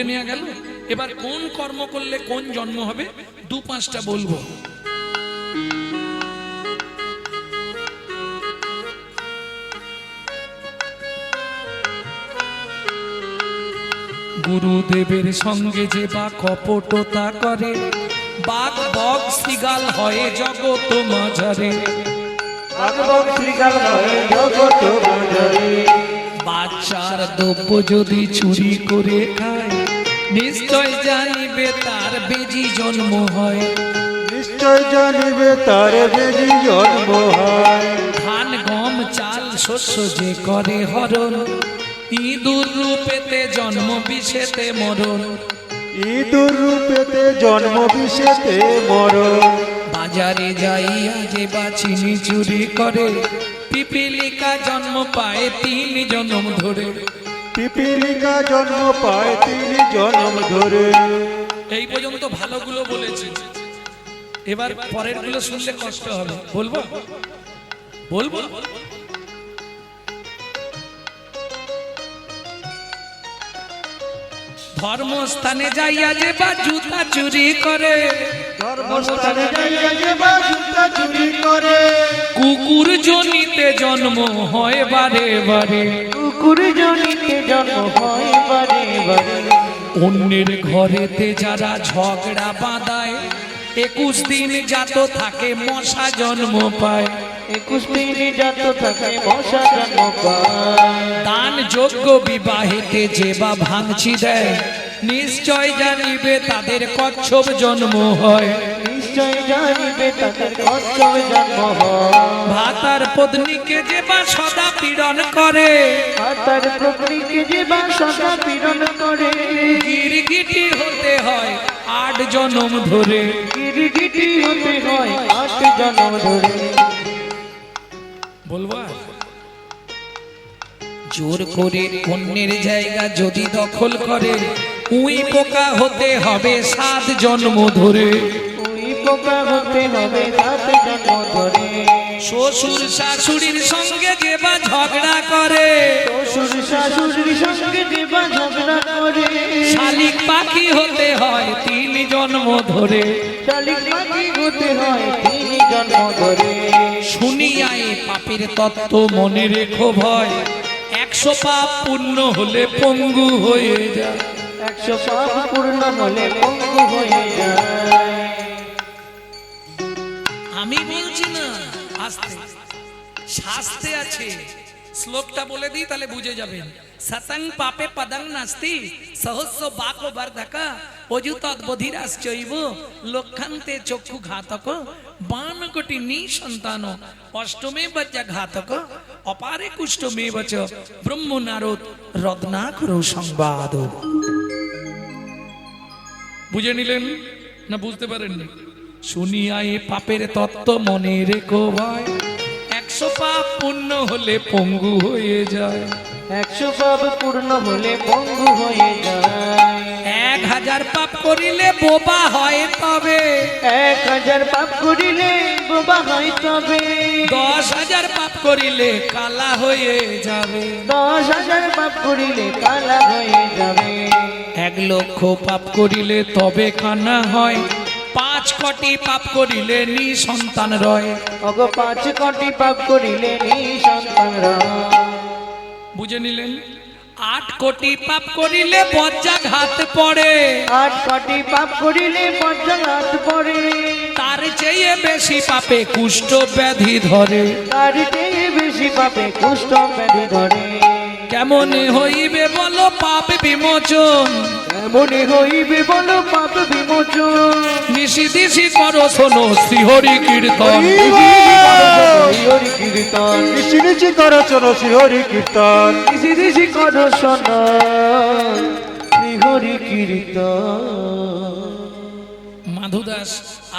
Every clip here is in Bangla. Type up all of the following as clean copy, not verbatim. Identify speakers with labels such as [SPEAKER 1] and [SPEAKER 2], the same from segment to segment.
[SPEAKER 1] নিয়ে গেল। এবার কোন কর্ম করলে কোন জন্ম হবে দু পাঁচটা বলবো। গুরুদেবের সঙ্গে যে বা কপটতা করে, বাঘ বক শৃগাল হয় জগৎ মাঝারে। বাচ্চার দ্রব্য যদি চুরি করে খায়, নিশ্চয় জানিবে তার বেজি জন্ম হয়।
[SPEAKER 2] নিশ্চয় জানিবে তার বেজি জন্ম হয়।
[SPEAKER 1] ধান গম চাল শস্য যে করে হরণ, ইঁদুর রূপেতে জন্ম বিষেতে মরণ।
[SPEAKER 2] ইঁদুর রূপেতে জন্ম বিষেতে মরণ।
[SPEAKER 1] বাজারে যাইয়া যে বা চিনি চুরি করে, পিপিলিকা জন্ম পায় 3 জন্ম ধরে।
[SPEAKER 2] পিপিলিকা জন্ম পায় 3 জন্ম ধরে।
[SPEAKER 1] এই পর্যন্ত ভালোগুলো বলেছি, এবার পরের গুলো শুনলে কষ্ট হবে। বলবো বলবো ধর্মস্থানে যাইয়া যে বা জুতা চুরি করে,
[SPEAKER 2] ধর্মস্থানে যাইয়া যে বা জুতা চুরি করে।
[SPEAKER 1] কুকুর জনিতে জন্ম হয় বারে বারে।
[SPEAKER 2] কুকুর জনিতে জন্ম হয় বারে বারে।
[SPEAKER 1] অন্যের ঘরেতে যারা ঝগড়া বাঁধায়, 21 দিন জাত থাকে মশা জন্ম পায়।
[SPEAKER 2] 21 দিন জাত থাকে মশা জন্ম পায়।
[SPEAKER 1] দান যোগ্য বিবাহেতে যে বা ভাঙচি দেয়, নিশ্চয় জানিবে তাদের কচ্ছপ জন্ম হয়।
[SPEAKER 2] নিশ্চয় জানিবে তাদের কচ্ছপ জন্ম হয়।
[SPEAKER 1] ভাতার পত্নীকে যে বা সদা পীড়ন করে,
[SPEAKER 2] তার প্রকৃতিকে যে বা সদা পীড়ন করে।
[SPEAKER 1] গিরগিটি হতে হয় 8 জন্ম ধরে।
[SPEAKER 2] গিরগিটি হতে হয় 8 জন্ম ধরে।
[SPEAKER 1] বলবো জোর করে অন্যের জায়গা যদি দখল করে, উই পোকা হতে হবে 7 জন্ম ধরে।
[SPEAKER 2] ওই পোকা হতে হবে 7 জন্ম ধরে।
[SPEAKER 1] শ্বশুর শাশুড়ির সঙ্গে যে বা ঝগড়া করে,
[SPEAKER 2] শ্বশুর শাশুড়ির সঙ্গে যে বা ঝগড়া করে।
[SPEAKER 1] শালিক পাখি হতে হয় 3 জন্ম ধরে।
[SPEAKER 2] শালিক পাখি হতে হয় 3 জন্ম ধরে।
[SPEAKER 1] শুনিয়া এ পাপের তত্ত্ব মনে রেখো ভয়, 100 পাপ পূর্ণ হলে পঙ্গু হয়ে যায়।
[SPEAKER 2] 100 পাপ পূর্ণ হলে পঙ্গু হয়ে যায়।
[SPEAKER 1] আমি বলছি না, আস্তে শাস্তে আছে। শ্লোকটা বলে দিই তাহলে বুঝে যাবেন। সতং পাপে পদং নাস্তি, সহস্র বাকো বর্ধকা, অযুত অদ্বধিরাশ্চৈব, লক্ষান্তে চক্ষু ঘাতক, বান কোটি নিসন্তান, অষ্টমে বজ্জ ঘাতক, অপারে কুষ্ঠমে বচ, ব্রহ্ম নারদ রত্নাকর সংবাদ। বুঝে নিলেন না বুঝতে পারেননি? শুনিয়া এ পাপের তত্ত্ব মনে রেখো ভাই, 100 পাপ পূর্ণ হলে পঙ্গু হয়ে যায়।
[SPEAKER 2] 100 পাপ পূর্ণ হলে পঙ্গু হয়ে যায়।
[SPEAKER 1] 1000 পাপ করিলে বোবা হয় তবে,
[SPEAKER 2] 1000 পাপ করিলে বোবা হয় তবে।
[SPEAKER 1] 10,000 পাপ করিলে কালা হয়ে যাবে।
[SPEAKER 2] 10,000 পাপ করিলে কালা হয়ে যাবে।
[SPEAKER 1] 1 লক্ষ পাপ করিলে তবে কানা হয়, 5 কোটি পাপ করিলে নিসন্তান রয়।
[SPEAKER 2] ওগো 5 কোটি পাপ করিলে নিঃসন্তান রয়।
[SPEAKER 1] বুঝে নিলেন? 8 কোটি পাপ করিলে বজ্রাঘাত পড়ে,
[SPEAKER 2] 8 কোটি পাপ করিলে বজ্রাঘাত পড়ে।
[SPEAKER 1] তার চেয়ে বেশি পাপে কুষ্ঠ ব্যাধি ধরে।
[SPEAKER 2] তার চেয়ে বেশি পাপে কুষ্ঠ ব্যাধি ধরে।
[SPEAKER 1] কেমনে হইবে বলো পাপ বিমোচন,
[SPEAKER 2] মনে হইবে বলো পাপ বিমোচন।
[SPEAKER 1] নিশি দিশি করো শোনো শ্রীহরি কীর্তন।
[SPEAKER 2] হরি কীর্তন নিশি নিশি করো শোনো শ্রী হরি কীর্তন। নিশি নিশি করো শোনো শ্রী হরি কীর্তন।
[SPEAKER 1] মাধু দাস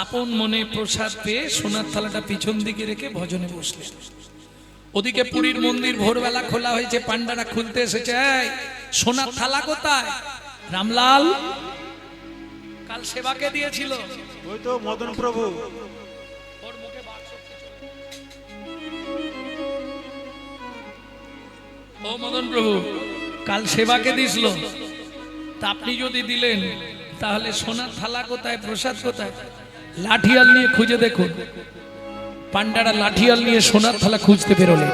[SPEAKER 1] আপন মনে প্রসাদ পেয়ে সোনার থালাটা পিছন দিকে রেখে ভজনে বসলেন। ওদিকে পুরীর মন্দির ভোরবেলা খোলা হয়েছে, পান্ডারা খুলতে এসেছে। এই সোনার থালা কোথায়? রামলাল কাল সেবাকে দিয়েছিল।
[SPEAKER 2] ওই তো মদন প্রভু।
[SPEAKER 1] ওর মুখে বাক্স ও মদন প্রভু কাল সেবাকে দিছিল। তা আপনি যদি দিলেন তাহলে সোনার থালা কোথায়, প্রসাদ কোথায়? লাঠিয়াল নিয়ে খুঁজে দেখুন। পান্ডারা লাঠিয়াল নিয়ে সোনার থালা খুঁজতে বেরোলেন।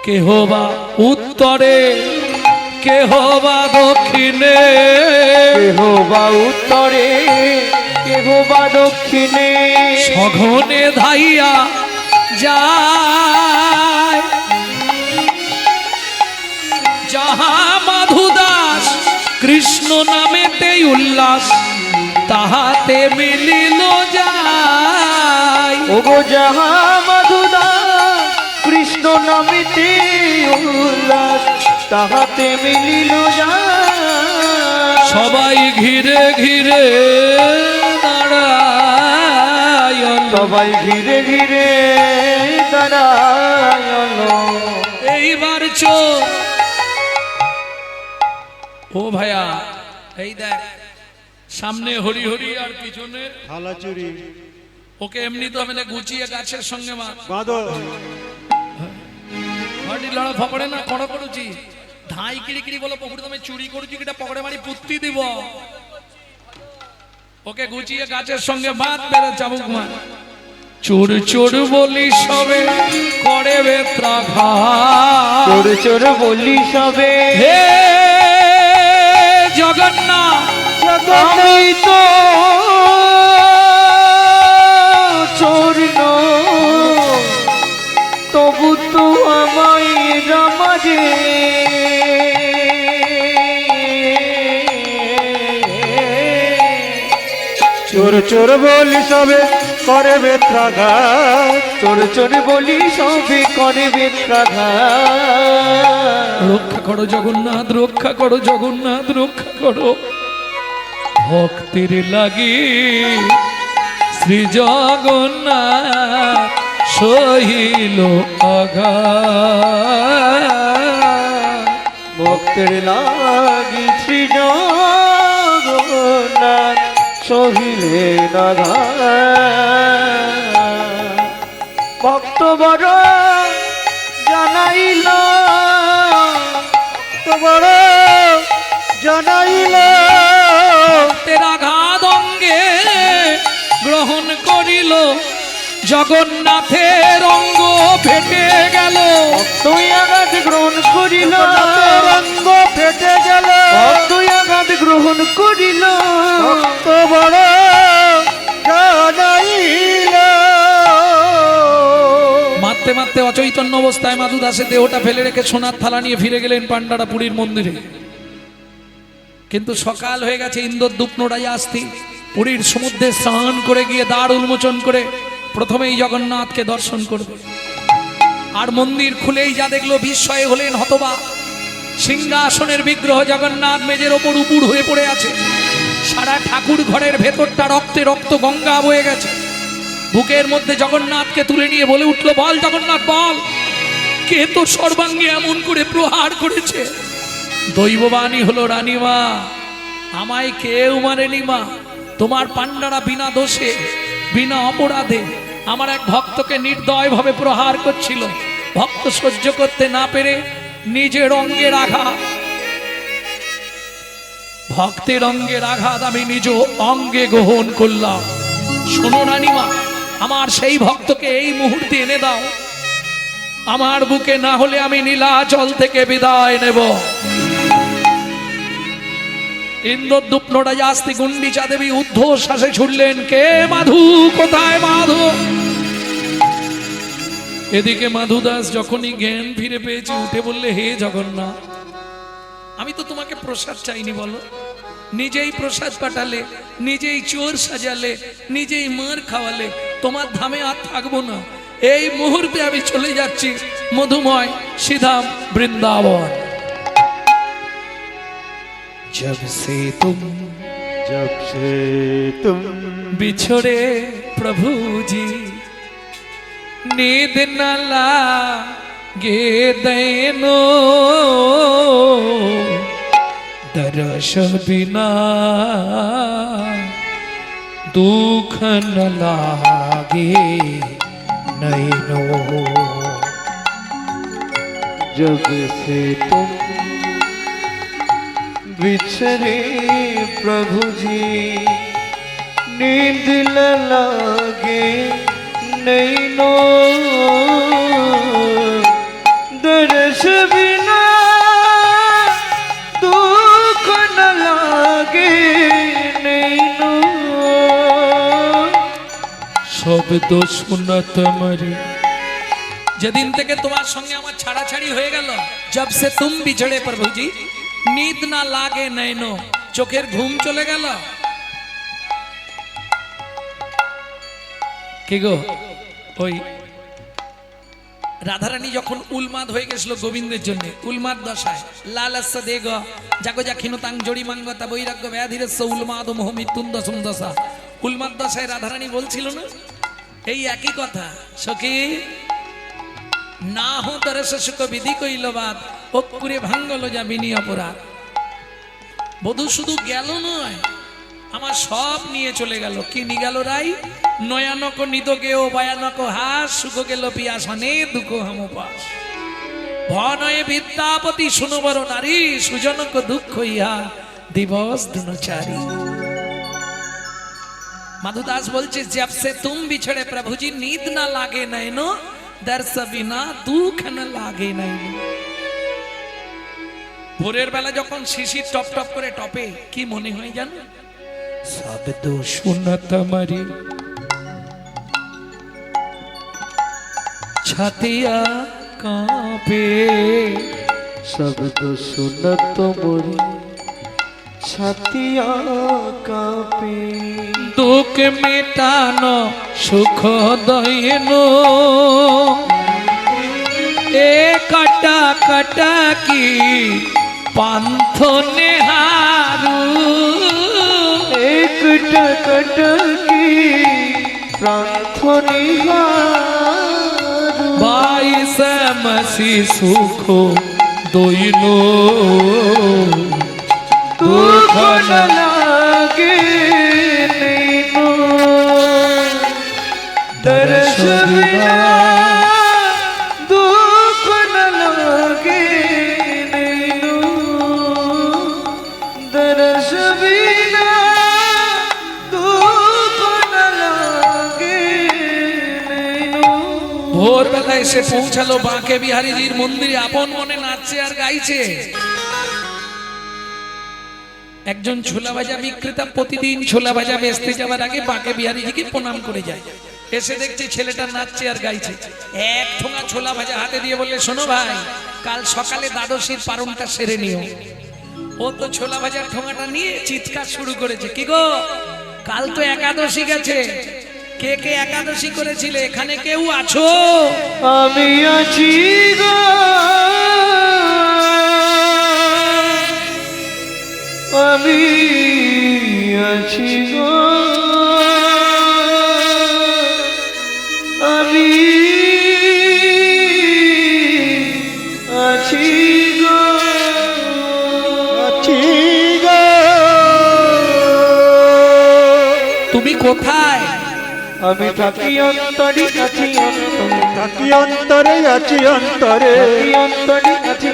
[SPEAKER 1] কেহ বা উত্তরে, কেহ বা দক্ষিণে,
[SPEAKER 2] কেহ বা উত্তরে, কেহ বা দক্ষিণে,
[SPEAKER 1] সঘনে ধাইয়া যায়। যাহা মাধুদাস কৃষ্ণ নামেতে উল্লাস, তাহাতে মিলিল যায়।
[SPEAKER 2] ওগো যাহা মধুদা কৃষ্ণ নামেতে উল্লাস, তাহাতে মিলিল যায়।
[SPEAKER 1] সবাই ঘিরে ঘিরে নারায়ণ,
[SPEAKER 2] সবাই ঘিরে ঘিরে নারায়ণ।
[SPEAKER 1] এইবার চোর। ও ভাইয়া, এই দেখ সামনে হরি হরি আর পিছনে
[SPEAKER 3] থালা চুরি
[SPEAKER 1] ওকে এমনি তো মেলে গুছিয়ে গাছের সঙ্গে
[SPEAKER 3] বাঁধো।
[SPEAKER 1] হরি লড়া ফপড়ে না কড় করুছি, ধাই কিড়ি কিড়ি বলো পকুড়ি তুমি চুরি করুছি, কিটা পকড়ে মারি পুত্তি দিব। ওকে গুছিয়ে গাছের সঙ্গে বাঁধ, বেড়ে চাবুক মার। চোর চোর বলি সবে করে বেত্রাঘাত,
[SPEAKER 2] চোর চোর বলি সবে
[SPEAKER 1] হে জগন্নাথ
[SPEAKER 2] আমি তো চোর নই, তবু তো আমায় রামাজে।
[SPEAKER 3] চোর চোর বলি সবে করে বেত্রাঘাত,
[SPEAKER 2] চোর চোর বলি সবে করে বেত্রাঘাত।
[SPEAKER 1] রক্ষা করো জগন্নাথ, রক্ষা করো জগন্নাথ, রক্ষা করো। ভক্তির লাগি শ্রী জগন্নাথ সহিল আঘাত।
[SPEAKER 2] ভক্তের লাগি শ্রী জগন্নাথ সহিলে নাঘাত। ভক্ত বড় জানাইল,
[SPEAKER 3] ভক্ত বড় জানাইল,
[SPEAKER 1] ভক্তের আঘাত অঙ্গে গ্রহণ করিল, জগন্নাথের অঙ্গ ফেটে গেল।
[SPEAKER 2] তুই আঘাত গ্রহণ করিল,
[SPEAKER 3] রঙ্গ ফেটে গেল।
[SPEAKER 2] তুই আঘাত গ্রহণ করিল,
[SPEAKER 3] ভক্ত বড় জানাইল।
[SPEAKER 1] মারতে মারতে অচৈতন্য অবস্থায় মাধু দাসের দেহটা ফেলে রেখে সোনার থালা নিয়ে ফিরে গেলেন পান্ডারা পুরীর মন্দিরে। কিন্তু সকাল হয়ে গেছে, ইন্দ্রদ্যুপ নোড়াই আসতি পুরীর সমুদ্রে স্নান করে গিয়ে দ্বার উন্মোচন করে প্রথমেই জগন্নাথকে দর্শন করবে। আর মন্দির খুলেই যা দেখলো বিস্ময়ে হলেন হতবাক। সিংহাসনের বিগ্রহ জগন্নাথ মেজের ওপর উপুড় হয়ে পড়ে আছে। সারা ঠাকুর ঘরের ভেতরটা রক্তে রক্ত গঙ্গা বয়ে গেছে। বুকের মধ্যে জগন্নাথকে তুলে নিয়ে বলে উঠল, বল জগন্নাথ বল, কে তোর সর্বাঙ্গে এমন করে প্রহার করেছে? দৈববাণী হলো, রানীমা আমায় কেউ মারেনি মা, তোমার পান্ডারা বিনা দোষে বিনা অপরাধে আমার এক ভক্তকে নির্দয়ভাবে প্রহার করছিল। ভক্ত সহ্য করতে না পেরে নিজের অঙ্গের আঘাত, ভক্তের অঙ্গের আঘাত আমি নিজ অঙ্গে গ্রহণ করলাম। শোনো রানীমা, আমার সেই ভক্তকে এই মুহূর্তে এনে দাও। আমার বুকে না হলে আমি নীলাচল থেকে বিদায় নেব। ইন্দ্রদ্যুপ নোড়াই আসতে গুন্ডিচা দেবী ঊর্ধ্বশ্বাসে ছুটলেন, কে মাধু, কোথায় মাধু? এদিকে মাধু দাস যখনই জ্ঞান ফিরে পেয়েছে উঠে বললে, হে জগন্নাথ, আমি তো তোমাকে প্রসাদ চাইনি, বলো। নিজেই প্রসাদ পাঠালে, নিজেই চোর সাজালে, নিজেই মার খাওয়ালে, তোমার ধামে আর থাকবো না। এই মুহূর্তে আমি চলে যাচ্ছি মধুময় সিধাম বৃন্দাবন। जब से तुम बिछड़े प्रभु जी, नींद न लागे दैनो, दर्श बिना दुख न लागे नैनो।
[SPEAKER 2] जब से तुम बिछड़े प्रभु जी नींद न लागे नैनो दर्श बिना दुख न लागे नैनो
[SPEAKER 1] শব্দ শুনা তোমারি যেদিন থেকে তোমার সঙ্গে আমার ছাড়াছাড়ি হয়ে গেল जब से तुम बिछड़े प्रभु जी नींद ना लागे नैनो চোখের ঘুম চলে গেল কি গো ওই রাধারানী যখন উলমাদ হয়ে গেছিল গোবিন্দের জন্য উলমাদ দশায় লালাস্য দেগ জাগো জাখিনতাং জড়ি মাঙ্গতা বৈরাগ্য ব্যাধিরস্য উলমাদ মোহ মৃত্যুন দশম দশা উলমাদ দশায় রাধারানী বলছিল না এই একই কথা সখী না হো দরস সুখ বিধি কইলবাদ অকুরে ভাঙ্গল যাবিনি অপরাধ বধূ শুধু গেল নয় আমার সব নিয়ে চলে গেল কি নিয়ে গেল রাই নয়ানক নিদকে ও ভয়ানক হাস সুখ গেল পিয়াসনে দুঃখ হামপাস ভনয়ে বিদ্যাপতি শুনবর নারী সুজনক দুঃখ ইহা দিবস দুনচারী মাধুদাস বলছে जब से तुम बिछड़े प्रभु जी नींद ना लागे नैनो दर्श बिना दुख न लागे नैनो ভোরের বেলা যখন শিশির টপ টপ করে টপে কি মনে হয় জানো শব্দ শুনা তোমারি ছাতিয়া কাঁপে
[SPEAKER 2] शब्द सुनत मोरी छातिया कांपे
[SPEAKER 1] দুঃখ মেটানো সুখ দয়নো এ কাটা কাটা কি পান্থ নেহারু
[SPEAKER 2] एक टकट की प्रार्थनी
[SPEAKER 1] বাইশ মসি সুখ দইনো
[SPEAKER 2] दुख न लागे नैनो दर्श बिना दुख न लागे नैनो दर्श बिना दुख न लागे नैनो
[SPEAKER 1] ভোরবেলা এসে পৌঁছালো বাঁকে বিহারীজির মন্দিরে আপন মনে নাচছে আর গাইছে একজন ছোলা ভাজা বিক্রেতা প্রতিদিন ছোলা ভাজা বেচতে যাওয়ার আগে বাঁকে বিহারীজিকে প্রণাম করে যায় এসে দেখছে ছেলেটা নাচছে আর গাইছে এক ঠোঙা ছোলা ভাজা হাতে দিয়ে বললে শোনো ভাই কাল সকালে দ্বাদশীর পারণটা সেরে নিও ও তো ছোলা ভাজার ঠোঙাটা নিয়ে চিৎকার শুরু করেছে কি গো কাল তো একাদশী গেছে কে কে একাদশী করেছিলে এখানে কেউ আছো
[SPEAKER 2] আমি আছি গো আমি আছি গো আমি আছি গো আছি গো
[SPEAKER 1] তুমি কোথায়
[SPEAKER 2] আমি থাকি অন্তরে আছি অন্তরে
[SPEAKER 3] থাকি অন্তরে আছি অন্তরে
[SPEAKER 2] অন্তরে আছি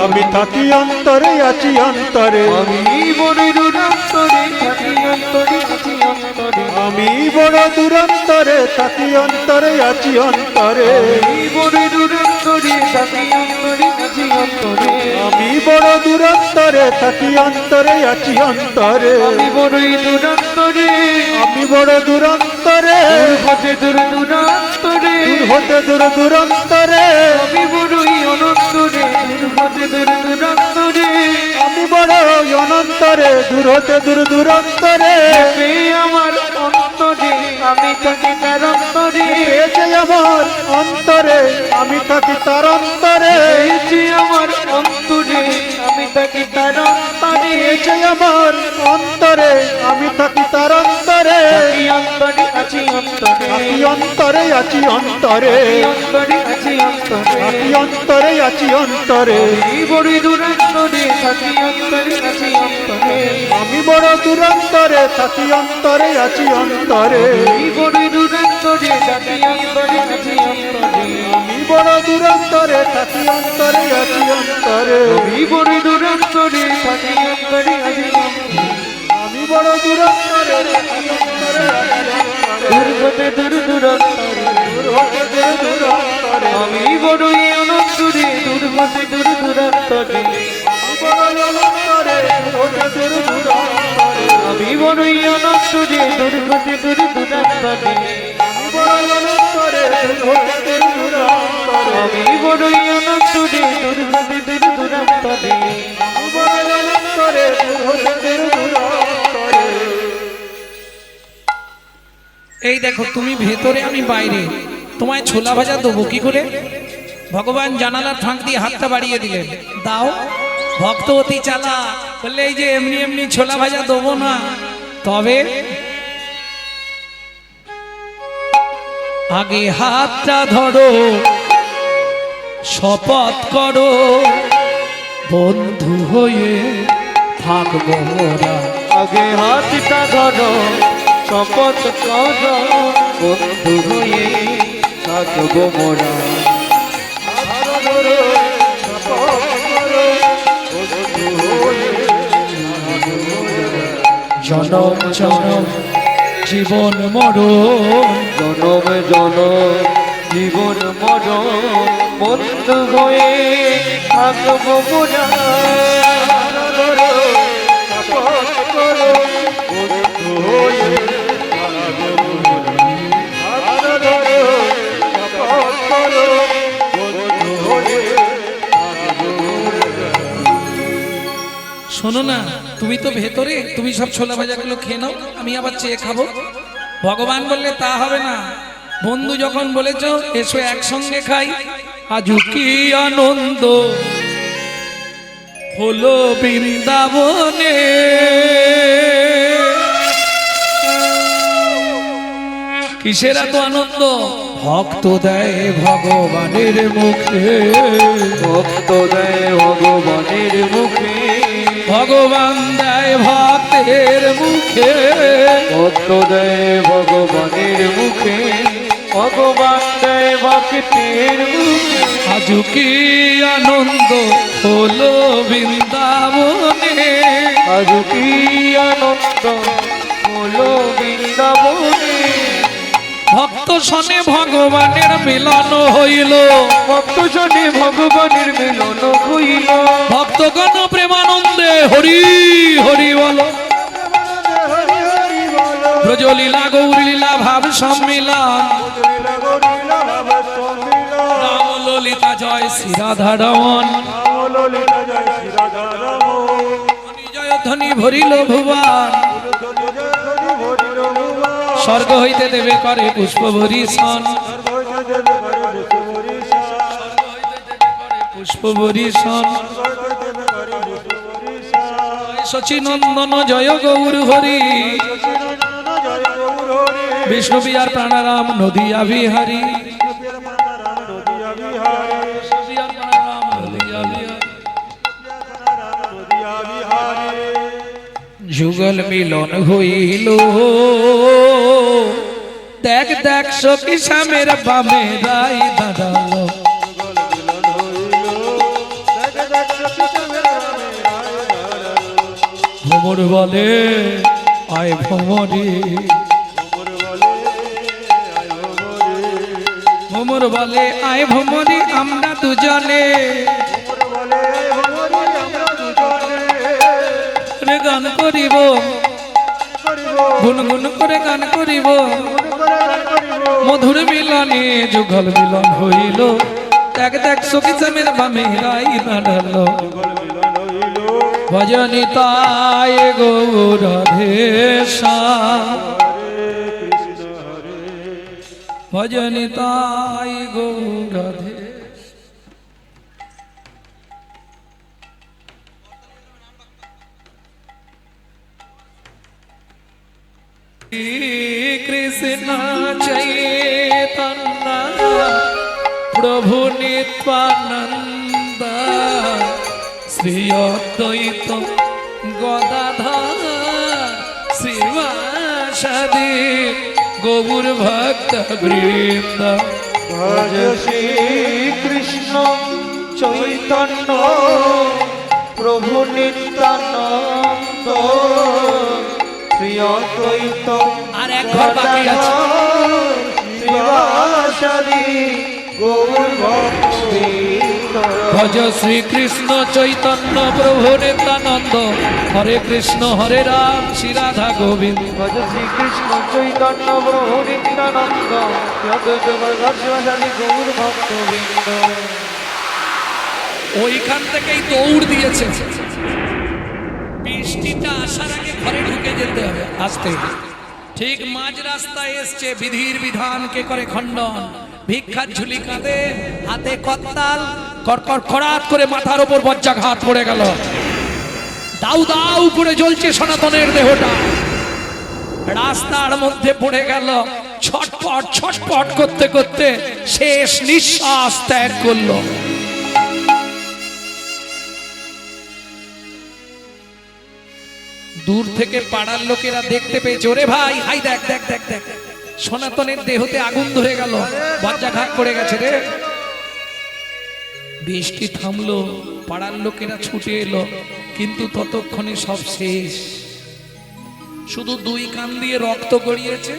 [SPEAKER 3] আমি থাকি অন্তরে আছি অন্তরে
[SPEAKER 2] আমি বড় দূরান্তরে থাকি অন্তরে আছি অন্তরে
[SPEAKER 3] আমি বড় দূরান্তরে থাকি অন্তরে আছি অন্তরে
[SPEAKER 2] আমি বড় দূরান্তরে থাকি অন্তরে আছি অন্তরে
[SPEAKER 3] আমি বড় দূরান্তরে থাকি অন্তরে আছি অন্তরে
[SPEAKER 2] আমি বড়ই দূরান্তরে
[SPEAKER 3] আমি বড় দূরান্তরে
[SPEAKER 2] হতে দূরান্তরে
[SPEAKER 3] হতে দূরান্তরে
[SPEAKER 2] আমি বড়ই অনন্তরে হতে দূরান্তরে
[SPEAKER 3] আমি বড় অনন্তরে দূর হতে দূরান্তরে
[SPEAKER 2] আমার অন্তরে আমি থাকি তার অন্তরে
[SPEAKER 3] পেয়েছে আমার অন্তরে আমি থাকি তার অন্তরে
[SPEAKER 2] পেয়েছি আমার অন্তরে আমি থাকি তার অন্তরে
[SPEAKER 3] পেয়েছে আমার অন্তরে আমি থাকি তার অন্তরে
[SPEAKER 2] এই অন্তরে আছি অন্তরে
[SPEAKER 3] থাকি অন্তরে আছি অন্তরে
[SPEAKER 2] অন্তরে আছি অন্তরে
[SPEAKER 3] থাকি অন্তরে আছি অন্তরে
[SPEAKER 2] এই বড় দূরান্তরে থাকি অন্তরে আছি অন্তরে
[SPEAKER 3] আমি বড় দূরান্তরে থাকি অন্তরে আছি অন্তরে
[SPEAKER 2] এই বড় দূরান্তরে থাকি অন্তরে আছি অন্তরে
[SPEAKER 3] আমি বড় দূরান্তরে থাকি অন্তরে আছি অন্তরে
[SPEAKER 2] এই বড় দূরান্তরে থাকি অন্তরে আছি
[SPEAKER 3] আমি বড় দূরন্তরে থাকি অন্তরে আছি অন্তরে।
[SPEAKER 2] দূর হতে দূর দূরান্তরে
[SPEAKER 3] দূর হতে দূর দূরান্তরে
[SPEAKER 2] আমি বড়ই অনন্তরে দূর হতে দূর দূরান্তরে
[SPEAKER 3] আমি বড় অনন্তরে দূর হতে দূর দূরান্তরে
[SPEAKER 2] আমি বড়ই অনন্তরে দূর হতে দূর দূরান্তরে
[SPEAKER 3] আমি বড় অনন্তরে দূর হতে দূর দূরান্তরে
[SPEAKER 2] আমি বড়ই অনন্তরে দূর হতে দূর দূরান্তরে
[SPEAKER 3] আমি বড় অনন্তরে দূর হতে দূর দূরান্তরে।
[SPEAKER 1] এই দেখো তুমি ভেতরে আমি বাইরে, তোমায় ছোলা ভাজা দেবো কি করে? ভগবান জানালার ফাঁক দিয়ে হাতটা বাড়িয়ে দিলেন, দাও। ভক্ত অতি চালা বললে এই যে এমনি এমনি ছোলা ভাজা দেবো না, তবে আগে হাতটা ধরো, শপথ করো, বন্ধু হয়ে থাকবো মোরা।
[SPEAKER 2] আগে হাতটা ধরো, শপথ করো, বন্ধু হয়ে থাকবো মোরা।
[SPEAKER 1] জনম জনম জীবন মরণ,
[SPEAKER 2] জনম জনম জীবন মরণ বন্ধু হয়ে থাকবো মোরা।
[SPEAKER 1] শোনো না, তুমি তো ভেতরে, তুমি সব ছোলা ভাজাগুলো খেয়ে নাও, আমি আবার চেয়ে খাবো। ভগবান বললে তা হবে না, বন্ধু যখন বলেছ এসো একসঙ্গে খাই। আজু কি আনন্দ হলো বৃন্দাবনে, কিসের এত আনন্দ? ভক্ত দেয় ভগবানের মুখে,
[SPEAKER 2] ভক্ত দেয় ভগবানের মুখে,
[SPEAKER 1] ভগবান দেয় ভক্তের মুখে,
[SPEAKER 2] ভক্ত দেয় ভগবানের মুখে, ভগবান দেয় ভক্তের মুখে।
[SPEAKER 1] আজু কি আনন্দ হলো বৃন্দাবনে,
[SPEAKER 2] আজ কি আনন্দ হলো বৃন্দাবনে।
[SPEAKER 1] ভক্ত শনে ভগবানের মিলন হইল,
[SPEAKER 2] ভক্ত জনে ভগবানের মিলন হইল,
[SPEAKER 1] ভক্তগণ প্রেমানন্দে হরি হরি বলো। ব্রজলীলা গৌরলীলা ভাব সম্মিলন, রাম ললিতা জয় শ্রী রাধা রমন, জয় ধ্বনি ভরিল ভুবন। স্বর্গ হইতে দেবে করে পুষ্প বরিশন, পুষ্প বরিশন। শচীনন্দন জয় গৌর হরি, বিষ্ণু বিহার প্রাণারাম নদিয়া বিহারী, যুগল মিলন হইল, দেখ দেখ সখী শ্যামের বামে রাই দাঁড়ালো। ভ্রমর বলে আয় ভ্রমরে, ভ্রমর বলে আয় ভ্রমরে আমরা দুজনে, গান করিব গুনগুন করে গান করিব, মধুর মিলনে যুগল মিলন হইল, দেখ দেখ সখী শ্যামের বামে রাই দাঁড়ালো। ভজনি তাই গৌরাধেশা, ভজনি তাই গৌরাধে। কৃষ্ণ চৈতন্য প্রভু নিত্যানন্দ, শ্রী অদ্বৈত গদাধর শ্রীবাসাদি গৌর ভক্ত বৃন্দ।
[SPEAKER 2] ভজ শ্রী কৃষ্ণ চৈতন্য প্রভু নিত্যানন্দ, প্রিয় দ্বৈত
[SPEAKER 1] আর এক ঘর বাকি আছে।
[SPEAKER 2] শিবাসাদি গৌর ভক্তবৃন্দ।
[SPEAKER 1] ভজ শ্রী কৃষ্ণ চৈতন্য প্রভু নিত্যানন্দ, হরে কৃষ্ণ হরে রাম শ্রী রাধা গোবিন্দ।
[SPEAKER 2] ভজ শ্রীকৃষ্ণ চৈতন্য প্রভু নিত্যানন্দ, শ্রী অদ্বৈত শিবাসাদি গৌর ভক্তবৃন্দ।
[SPEAKER 1] ওইখান থেকেই দৌড় দিয়েছে। বৃষ্টিটা আসার আগে ঘরে ঢুকে যেতে হবে আসতে। ঠিক মাঝ রাস্তায় এসছে, বিধির বিধানকে করে খণ্ডন। ভিক্ষার ঝুলি কাঁধে, হাতে করতাল, কড়কড় খড়াত করে মাথার ওপর বজ্রাঘাত পড়ে গেল। দাউ দাউ করে জ্বলছে সনাতনের দেহটা, রাস্তার মধ্যে পড়ে গেল। ছটপট ছটপট করতে করতে শেষ নিঃশ্বাস ত্যাগ করলো। দূর থেকে পাড়ার লোকেরা দেখতে পেয়েছে, ওরে ভাই হাই দেখ দেখ দেখ দেখ, সনাতনের দেহতে আগুন ধরে গেল, বজ্রাঘাত পড়ে গেছে রে। বৃষ্টি থামলো, পাড়ার লোকেরা ছুটে এলো, কিন্তু ততক্ষণে সব শেষ। শুধু দুই কান দিয়ে রক্ত গড়িয়েছে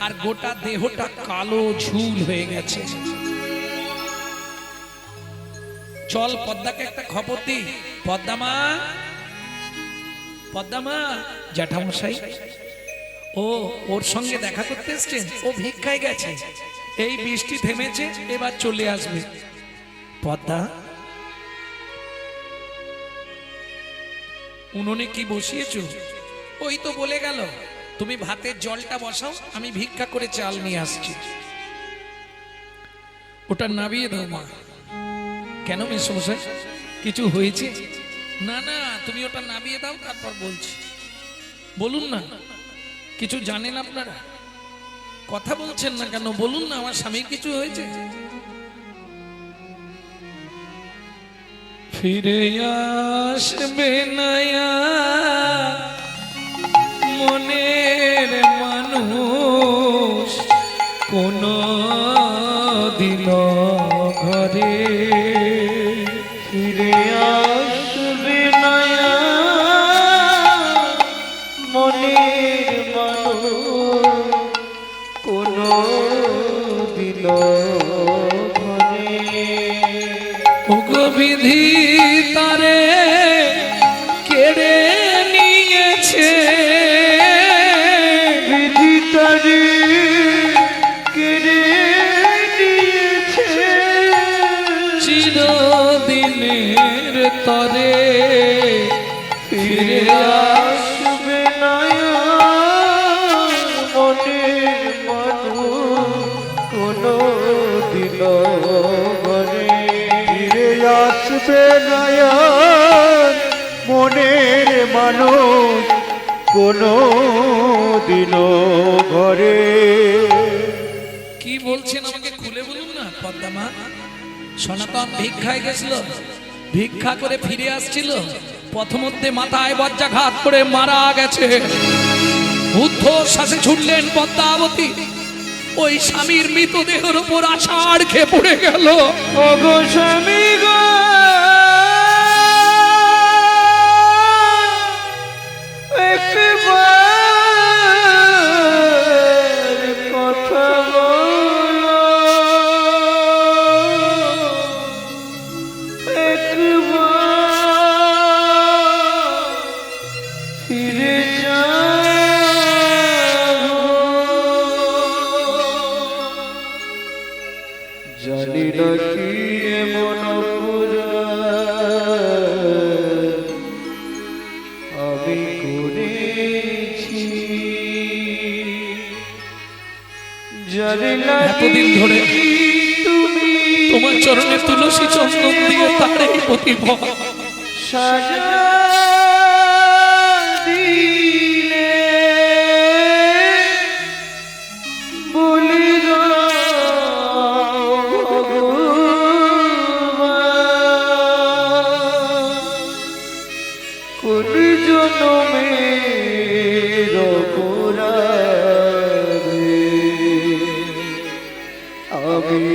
[SPEAKER 1] আর গোটা দেহটা কালো ঝুল হয়ে গেছে। চল পদ্মাকে একটা খবর দি। পদ্মা পদ্মা, জ্যাঠামশাই ও ওর সঙ্গে দেখা করতে এসছেন, ও ভিক্ষায় গেছে, এই বৃষ্টি থেমেছে, এবার চলে আসবে। পদ্মা, উনুনে কি বসিয়েছো? ওই তো বলে গেল তুমি ভাতের জলটা বসাও, আমি ভিক্ষা করে চাল নিয়ে আসছি। ওটা নাবিয়ে দাও মা। কেন মেসমশাই, কিছু হয়েছে? না না, তুমি ওটা নামিয়ে দাও, তারপর বলছি। বলুন না, কিছু জানেন আপনারা? কথা বলছেন না কেন? বলুন না, আমার স্বামীর কিছু হয়েছে? ফিরে আসবে নয়া মনের মানুষ কোন দিন ঘরে,
[SPEAKER 2] ফিরে আসবে নয়া মনের মানুষ কোনো দিন ঘরে।
[SPEAKER 1] বিধি তারে কেড়ে নিয়েছে,
[SPEAKER 2] বিধি তারে কেড়ে নিয়েছে,
[SPEAKER 1] চিরদিনের তরে ফিরে
[SPEAKER 2] আসবে নয়া মনের মানুষ কোনো দিন ঘরে।
[SPEAKER 3] ফিরে আসবে নয়ন মনের মানুষ কোনো দিনও ঘরে।
[SPEAKER 1] কি বলছেন আমাকে খুলে বলুন না পদ্মা। সনাতন ভিক্ষায় গেছিল, ভিক্ষা করে ফিরে আসছিল, পথমধ্যে মাথায় বজ্রাঘাত করে মারা গেছে। ঊর্ধ্বশ্বাসে ছুটলেন পদ্মাবতী, ওই স্বামীর মৃতদেহের উপর আষাঢ় খেয়ে পড়ে গেল।
[SPEAKER 2] ওগো স্বামী গো, একবার কথা বলো, একবার ফিরে যাও। জানি না কি এমন অপরাধ আমি করেছি, জানি না
[SPEAKER 1] এতদিন ধরে
[SPEAKER 2] তুমি
[SPEAKER 1] তোমার চরণে তুলসী চন্দন দিয়ে তার এই প্রতিভা
[SPEAKER 2] সাজা দিলে বলি গো কোন জনমের অপরাধে আমি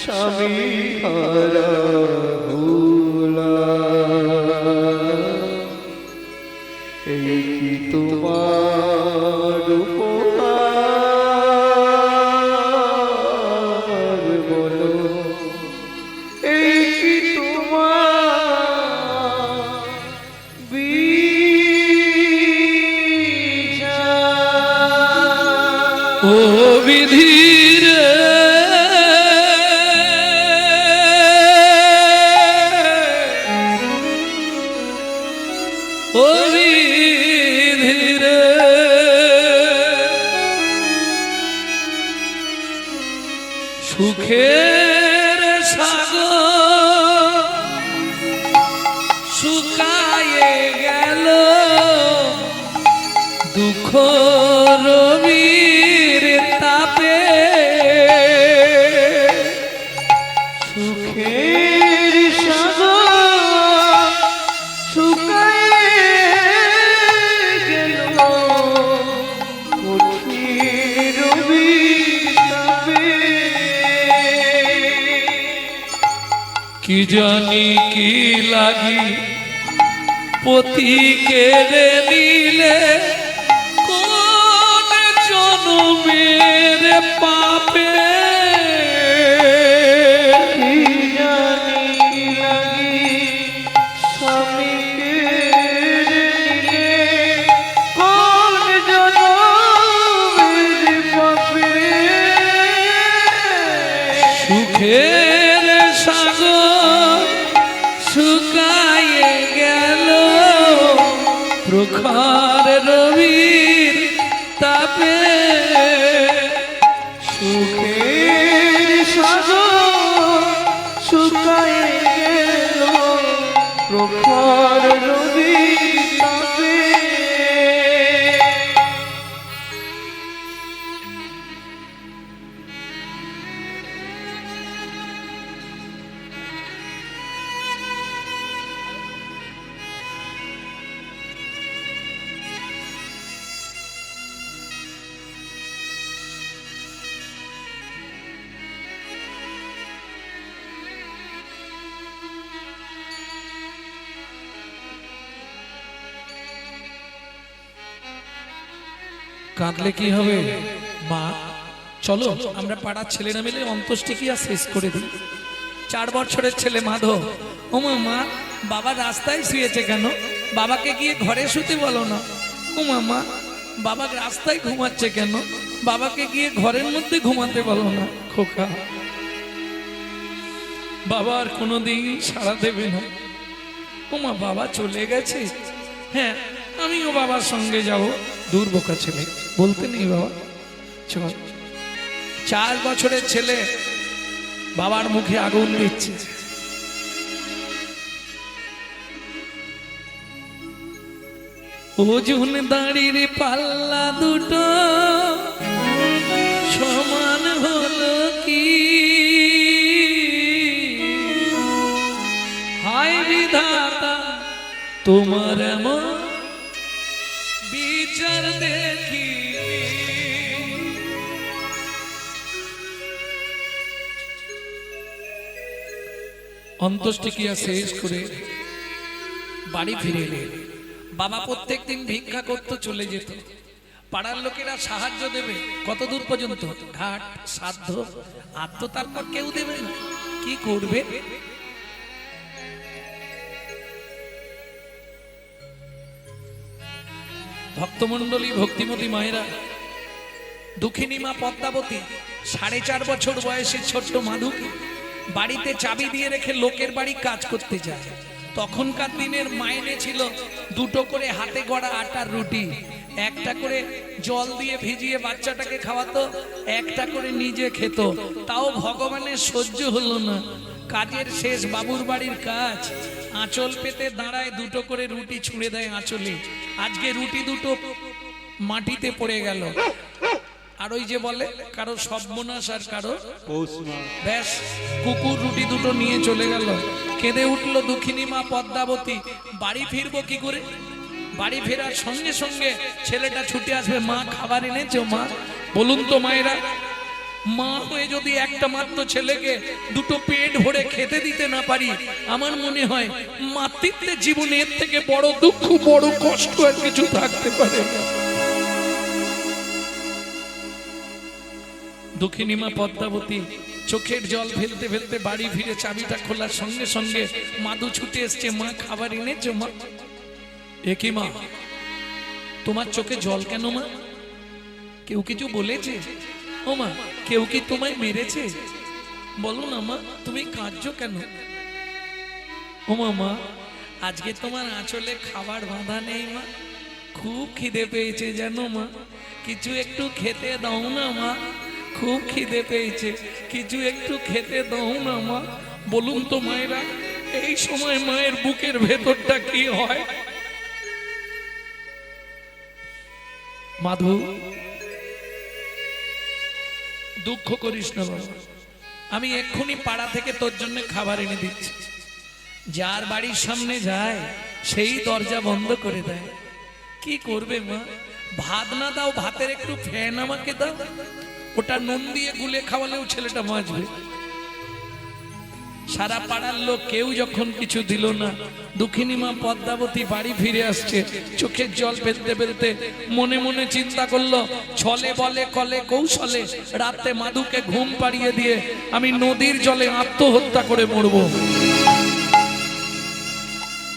[SPEAKER 2] স্বামী হারা এই কি তোমার উপহার বলো, এই কি তোমার বিচার।
[SPEAKER 1] ও বিধির ও বিধির সুখের সাগর শুকায়ে গেল, দুঃখ রবির তাপে
[SPEAKER 2] সুখের সাগর শুকায়ে গেল, কঠিন রবিতাপে।
[SPEAKER 1] কি জানি কি লাগি পতি কেড়ে নিলে, কোন জনমের পাপে
[SPEAKER 2] কি জানি কি লাগি স্বামীকে নিলে, কোন জনমের পাপে।
[SPEAKER 1] সুখের সাগর শুকায়ে গেল, প্রখর রবির তাপে
[SPEAKER 2] সুখের সাগর শুকায়ে গেল, প্রখর রবির তাপে।
[SPEAKER 1] কাঁদলে কি হবে মা? চলো আমরা পাড়ার ছেলেরা মিলে অন্ত্যেষ্টিক্রিয়া শেষ করে দিই। 4 বছরের ছেলে মাধব, ও মা বাবা রাস্তায় শুয়েছে কেন? বাবাকে গিয়ে ঘরে শুতে বলো না। ও মা বাবা রাস্তায় ঘুমাচ্ছে কেন? বাবাকে গিয়ে ঘরের মধ্যে ঘুমাতে বলো না। খোকা বাবা আর কোনোদিন সাড়া দেবে না। ও মা বাবা চলে গেছে? হ্যাঁ আমিও বাবার সঙ্গে যাব। দূর বোকা ছেলে, বলতে নেই বাবা চল। 4 বছরের ছেলে বাবার মুখে আগুন দিচ্ছে। ওজন দাঁড়ির পাল্লা দুটো সমান হলো কি? হায় বিধাতা তোমার এমন বিচার দেখি। অন্ত্যেষ্টিক্রিয়া শেষ করে বাড়ি ফিরে এলেন। বাবা প্রত্যেকদিন ভিক্ষা করতে চলে যেত। পাড়ার লোকেরা সাহায্য দেবে কত দূর পর্যন্ত? ঘাট সাধ্য, আর তো তারপর কেউ দেবে না। কি করবে? ভক্তমণ্ডলী, ভক্তিমতী মায়েরা, দুঃখিনী মা পদ্মাবতী 4.5 বছর বয়সে ছোট্ট মাধুকে বাড়িতে চাবি দিয়ে রেখে লোকের বাড়ি কাজ করতে যায়। তখনকার দিনের মাইনে ছিল 2টো করে হাতে গড়া আটার রুটি, 1টা করে জল দিয়ে ভিজিয়ে বাচ্চাটাকে খাওয়াতো, 1টা করে নিজে খেত। তাও ভগবানের সহ্য হলো না। কাজের শেষ বাবুর বাড়ির কাজ, আঁচল পেতে দাঁড়ায়, 2টো করে রুটি ছুঁড়ে দেয় আঁচলে। আজকে রুটি 2টো মাটিতে পড়ে গেল। আর ওই যে বলে কারো সর্বনাশ আর কারো ব্যাস, কুকুর রুটি 2টো নিয়ে চলে গেল। কেঁদে উঠলো দুঃখিনী মা পদ্মাবতী। বাড়ি ফিরবো কি করে? বাড়ি ফেরার সঙ্গে সঙ্গে ছেলেটা ছুটে আসবে, মা খাবার এনেছো? মা বলুন তো মায়েরা, মা হয়ে যদি একটা মাত্র ছেলেকে দুটো পেট ভরে খেতে দিতে না পারি, আমার মনে হয় মাতৃত্বের জীবনে এর থেকে বড় দুঃখ, বড় কষ্ট আর কিছু থাকতে পারে না। দুঃখিনী মা পদ্মাবতী চোখের জল ফেলতে ফেলতে বাড়ি ফিরে চাবিটা খোলার সঙ্গে সঙ্গে মাধু ছুটে এসছে, মা খাবার এনেছো মা? একই মা, তোমার চোখে জল কেন মা? কেউ কিছু বলেছে? ও মা, কেউ কি তোমায় মেরেছে? বলো না মা, তুমি কাঁদছো কেন? ও মা, আজকে তোমার আঁচলে খাবার বাঁধা নেই মা, খুব খিদে পেয়েছে জানো মা, কিছু একটু খেতে দাও না মা, খুব খিদে পেয়েছে, কিছু একটু খেতে দাও না মা। বলুন তো মায়েরা, এই সময় মায়ের বুকের ভেতরটা কি হয়? মাধু, দুঃখ করিস না বাবা, আমি এক্ষুনি পাড়া থেকে তোর জন্য খাবার এনে দিচ্ছি। যার বাড়ির সামনে যায় সেই দরজা বন্ধ করে দেয়। কি করবে মা? ভাত না দাও, ভাতের একটু ফ্যান আমাকে দাও, ওটা নুন দিয়ে গুলে খাওয়ালেও ছেলেটা বাঁচবে। সারা পাড়ার লোক কেউ যখন কিছু দিল না, দুঃখিনী মা পদ্মাবতী বাড়ি ফিরে আসছে, চোখের জল ফেলতে ফেলতে মনে মনে চিন্তা করলো, ছলে বলে কলে কৌশলে রাতে মাধুকে ঘুম পাড়িয়ে দিয়ে আমি নদীর জলে আত্মহত্যা করে মরবো।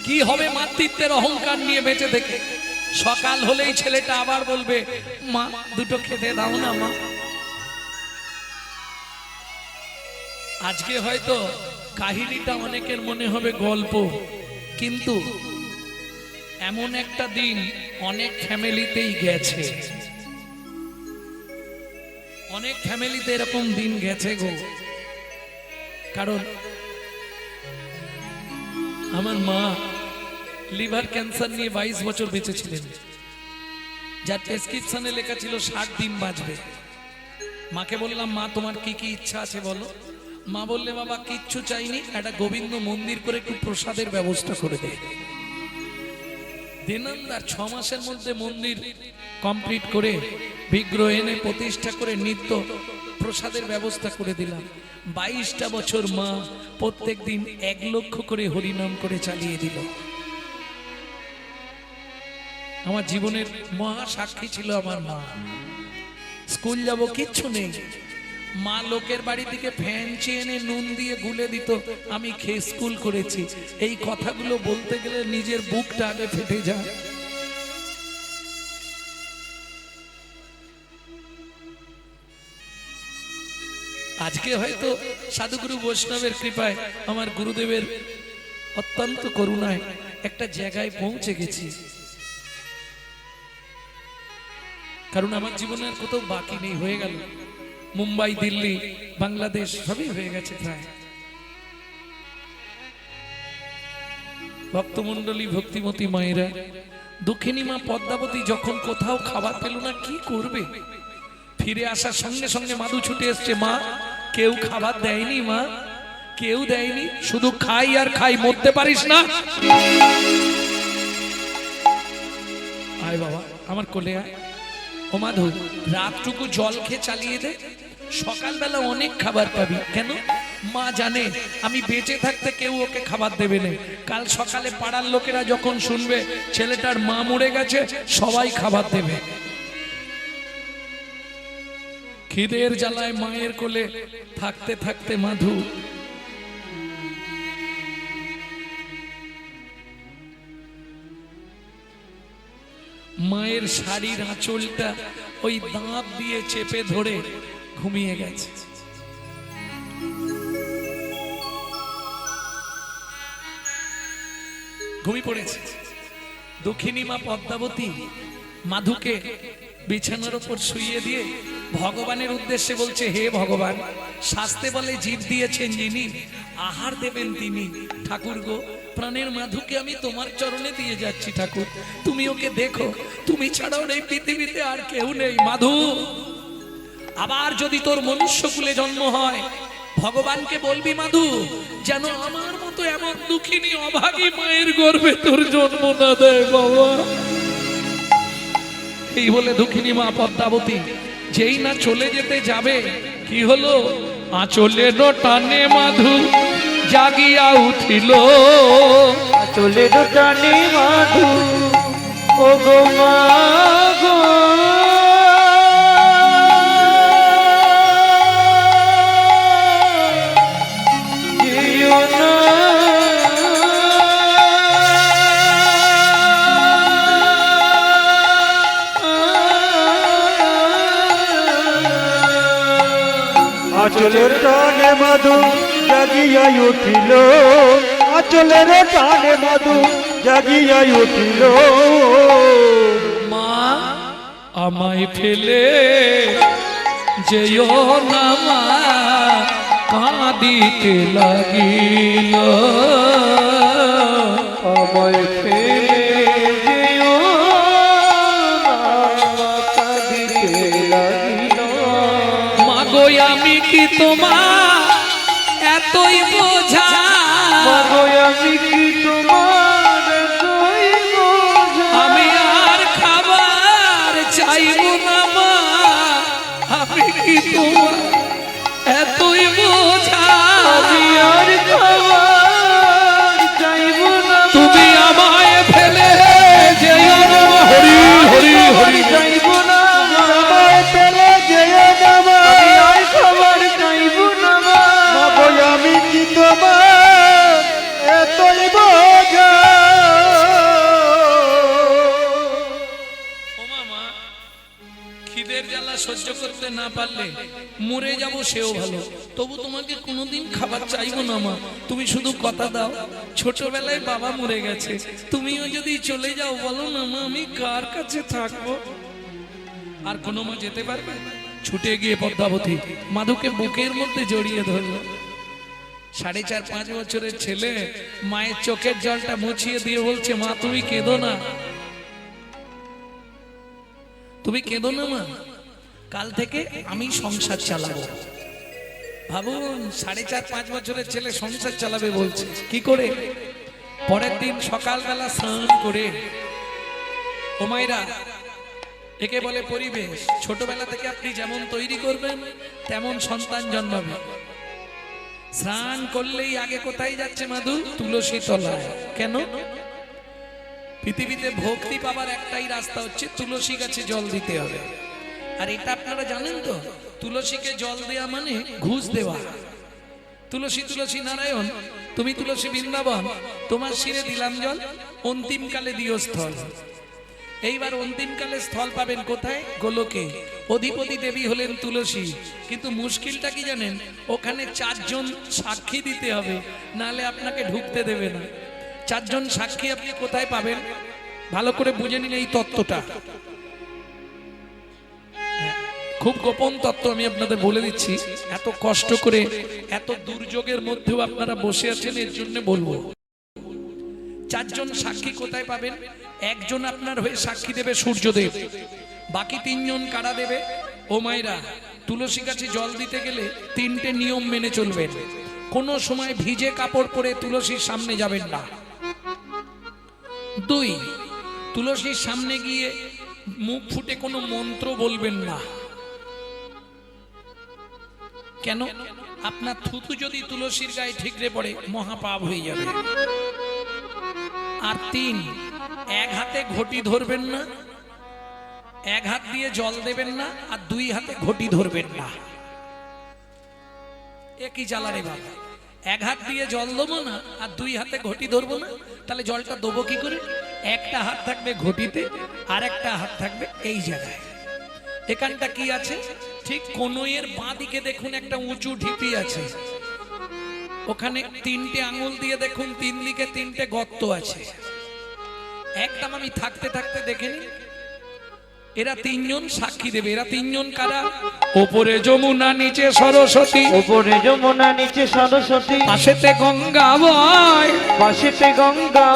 [SPEAKER 1] কি হবে মাতৃত্বের অহংকার নিয়ে বেঁচে থেকে? সকাল হলেই ছেলেটা আবার বলবে, মা দুটো খেতে দাও না মা। আজকে হয়তো কাহিনীটা অনেকের মনে হবে গল্প, কিন্তু এমন একটা দিন অনেক ফ্যামিলিতেই গেছে, অনেক ফ্যামিলিতে এরকম দিন গেছে গো। কারণ আমার মা লিভার ক্যান্সার নিয়ে 22 বছর বেঁচে ছিলেন, যার প্রেসক্রিপশনে লেখা ছিল 60 দিন বাঁচবে। মাকে বললাম, মা তোমার কি কি ইচ্ছা আছে বলো। মা বললে, বাবা কিচ্ছু চাইনি, একটা গোবিন্দ মন্দির করে একটু প্রসাদের ব্যবস্থা করে দে। দিনান্দার 6 মাসের মধ্যে মন্দির কমপ্লিট করে বিগ্রহ এনে প্রতিষ্ঠা করে নিত্য প্রসাদের ব্যবস্থা করে দিলাম। 22টা বছর মা প্রত্যেক দিন 1 লক্ষ করে হরিনাম করে চালিয়ে দিল। আমার জীবনের মহা সাক্ষী ছিল আমার মা। স্কুল যাব কিচ্ছু নেই, মা লোকের বাড়ি থেকে ফ্যান চেয়ে এনে নুন দিয়ে গুলে দিত, আমি খেয়ে স্কুল করেছি। এই কথাগুলো বলতে গেলে নিজের বুকটা আগে ফেটে যায়। আজকে হয়তো সাধুগুরু বৈষ্ণবের কৃপায়, আমার গুরুদেবের অত্যন্ত করুণায় একটা জায়গায় পৌঁছে গেছি। কারণ আমার জীবনের কোথাও বাকি নেই, হয়ে গেল। মুম্বাই, দিল্লি, বাংলাদেশ সবই হয়ে গেছে প্রায়। ভক্তমন্ডলী, ভক্তিমতী মায়েরা, দুঃখিনী মা পদ্মাবতী যখন কোথাও খাবার পেল না, কি করবে? ফিরে আসার সঙ্গে সঙ্গে মাধু ছুটে এসছে, মা কেউ খাবার দেয়নি মা, কেউ দেয়নি, শুধু খাই আর খাই, মরতে পারিস না। আয় বাবা, আমার কোলে আয়। ও মাধু, রাতটুকু জল খেয়ে চালিয়ে দে, সকালবেলা অনেক খাবার পাবি। কেন? মা জানে আমি বেঁচে থাকতে কেউ ওকে খাবার দেবে না। কাল সকালে পাড়ার লোকেরা যখন শুনবে ছেলেটার মা মরে গেছে, সবাই খাবার দেবে। খিদের জ্বালায় মায়ের কোলে থাকতে থাকতে মাধু মায়ের শাড়ির আঁচলটা ওই দাঁত দিয়ে চেপে ধরে ঘুমিয়ে গেছে। ঘুমিয়ে পড়েছে। দক্ষিণী মা পদ্মাবতী মাধুকে বিছানার উপর শুইয়ে দিয়ে ভগবানের উদ্দেশ্যে বলছে, হে ভগবান, শাস্তে বলে জীব দিয়েছেন যিনি, আহার দেবেন তিনি। ঠাকুর গো, প্রাণের মাধুকে আমি তোমার চরণে দিয়ে যাচ্ছি ঠাকুর, তুমি ওকে দেখো, তুমি ছাড়াও এই পৃথিবীতে আর কেউ নেই। মাধু, আবার যদি তোর মনুষ্যকুলে জন্ম হয়, ভগবানকে বলবি মাধু যেন আমার মতো এমন দুঃখিনী অভাগী মায়ের গর্ভে তোর জন্ম না দেয় বাবা। এই বলে দুঃখিনী মা পদ্মাবতী যেই না চলে যেতে যাবে, কি হলো? আঁচলের টানে মাধু জাগিয়া উঠিল।
[SPEAKER 2] চলে টানে মাধু ও গো মা গো, যেও না
[SPEAKER 3] আচলের টানে মধু জাগিয়া উঠিল, আচলের টানে মধু জাগিয়া উঠিল।
[SPEAKER 1] মা আমায় ফেলে যেও না মা, কাঁদিতে লাগিল।
[SPEAKER 2] আমায় ফেলে যেও না, কাঁদিতে লাগিল।
[SPEAKER 1] মাগো আমি কি তোমার এতই বোঝা?
[SPEAKER 2] মাগো আমি কি তোমার এতই বোঝা?
[SPEAKER 1] আমি আর খাবার চাইব না মা, আমি কি তোমার এতই বোঝা?
[SPEAKER 2] আমি আর খাবার চাইব না,
[SPEAKER 1] তুমি আমায় ফেলে যেও না। হরি হরি হরি
[SPEAKER 2] চাইব না, আমায় ফেলে যেও না মা। আমি আর খাবার চাইব না মা।
[SPEAKER 3] মাগো আমি কি তোমার এতই বোঝা?
[SPEAKER 1] ও মামা, খিদের জ্বালা সহ্য করতে না পারলে মরে যাব সেও ভালো, তবু তোমাকে কোনোদিন খাবার চাইবো না মা। তুমি শুধু কথা দাও, ছোটবেলায় বাবা মরে গেছে, তুমিও যদি চলে যাও বলো না মা, আমি কার কাছে থাকবো? আর কোনো মা যেতে পারবে? ছুটে গিয়ে পদ্মাবতী মাধুকে বুকের মধ্যে জড়িয়ে ধরলো। 4.5-5 বছরের ছেলে মায়ের চোখের জলটা মুছিয়ে দিয়ে বলছে, মা তুমি কেঁদো না, তুমি কেঁদো না মা, কাল থেকে আমি সংসার চালাবো। ভাবুন, 4.5-5 বছরের ছেলে সংসার চালাবে বলছে, কি করে? পরের দিন সকালবেলা স্নান করে, ও মায়েরা একে বলে পরিবেশ। ছোটবেলা থেকে আপনি যেমন তৈরি করবেন তেমন সন্তান জন্মাবে। স্নান করলেই আগে কোথায় যাচ্ছে মাধু? তুলসী তলায়। কেন? পৃথিবীতে ভক্তি পাবার একটাই রাস্তা হচ্ছে তুলসী গাছে জল দিতে হবে। আর এটা আপনারা জানেন তো, তুলসীকে জল দেওয়া মানে ঘুষ দেওয়া। তুলসী তুলসী নারায়ণ, তুমি তুলসী বৃন্দাবন, তোমার শিরে দিলাম জল, অন্তিমকালে দিও স্থল। এইবার অন্তিমকালে স্থল পাবেন কোথায়? গোলকে। অধিপতি দেবী হলেন তুলসী, কিন্তু মুশকিলটা কি জানেন? ওখানে 4 জন সাক্ষী দিতে হবে, নালে আপনাকে ঢুকতে দেবে না। 4 জন সাক্ষী আপনি কোথায় পাবেন? ভালো করে বুঝে নিন এই তত্ত্বটা, খুব গোপন তত্ত্ব, আমি আপনাদের বলে দিচ্ছি। এত কষ্ট করে এত দুর্যোগের মধ্যেও আপনারা বসে আছেন, এর জন্য বলবো। 4 জন সাক্ষী কোথায় পাবেন? একজন আপনার হয়ে সাক্ষী দেবে সূর্যদেব, বাকি 3 জন কারা দেবে? ও মায়েরা, তুলসী গাছে জল দিতে গেলে 3টে নিয়ম মেনে চলবেন। কোনো সময় ভিজে কাপড় পরে তুলসীর সামনে যাবেন না। 2, তুলসীর সামনে গিয়ে মুখ ফুটে কোনো মন্ত্র বলবেন না। কেন? আপনার থুতু যদি তুলসীর গায়ে ঠিকরে পড়ে মহাপাপ হয়ে যাবে। আর 3, এক হাতে ঘটি ধরবেন না, এক হাত দিয়ে জল দেবেন না, আর 2 হাতে ঘটি ধরবেন না। একই জ্বালা রে বাবা, এক হাত দিয়ে জল দেবো না আর 2 হাতে ঘটি ধরবো না, তাহলে জলটা দেবো কি করে? একটা হাত থাকবে ঘটিতে আর একটা হাত থাকবে এই জায়গায়। এখানটা কি আছে? ঠিক কোনোয়ের বাঁ দিকে দেখুন একটা উঁচু ঢিপি আছে, ওখানে 3টে আঙুল দিয়ে দেখুন 3 দিকে 3টে গর্ত আছে। একদম আমি থাকতে থাকতে দেখে নিন, এরা 3 জন সাক্ষী দেবে। এরা 3 জন কারা? ওপরে যমুনা নিচে সরস্বতী,
[SPEAKER 2] উপরে যমুনা নিচে সরস্বতী,
[SPEAKER 1] পাশেতে গঙ্গা বয়,
[SPEAKER 2] পাশেতে গঙ্গা